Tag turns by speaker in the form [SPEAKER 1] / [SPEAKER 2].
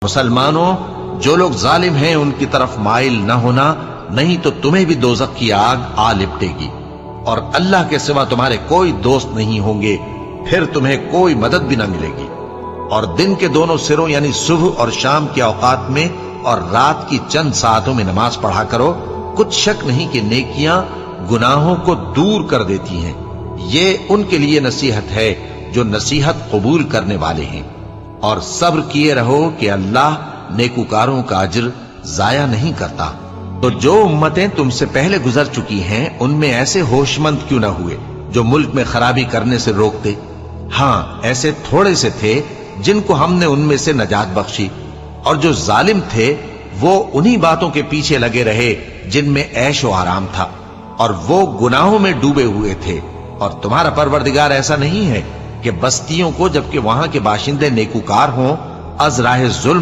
[SPEAKER 1] مسلمانوں، جو لوگ ظالم ہیں ان کی طرف مائل نہ ہونا، نہیں تو تمہیں بھی دوزخ کی آگ آ لپٹے گی، اور اللہ کے سوا تمہارے کوئی دوست نہیں ہوں گے، پھر تمہیں کوئی مدد بھی نہ ملے گی۔ اور دن کے دونوں سروں یعنی صبح اور شام کے اوقات میں اور رات کی چند ساعتوں میں نماز پڑھا کرو، کچھ شک نہیں کہ نیکیاں گناہوں کو دور کر دیتی ہیں۔ یہ ان کے لیے نصیحت ہے جو نصیحت قبول کرنے والے ہیں، اور صبر کیے رہو کہ اللہ نیکوکاروں کا اجر ضائع نہیں کرتا۔ تو جو امتیں تم سے پہلے گزر چکی ہیں ان میں ایسے ہوش مند کیوں نہ ہوئے جو ملک میں خرابی کرنے سے روکتے؟ ہاں، ایسے تھوڑے سے تھے جن کو ہم نے ان میں سے نجات بخشی، اور جو ظالم تھے وہ انہی باتوں کے پیچھے لگے رہے جن میں عیش و آرام تھا، اور وہ گناہوں میں ڈوبے ہوئے تھے۔ اور تمہارا پروردگار ایسا نہیں ہے کہ بستیوں کو جبکہ وہاں کے باشندے نیکوکار ہوں از راہ ظلم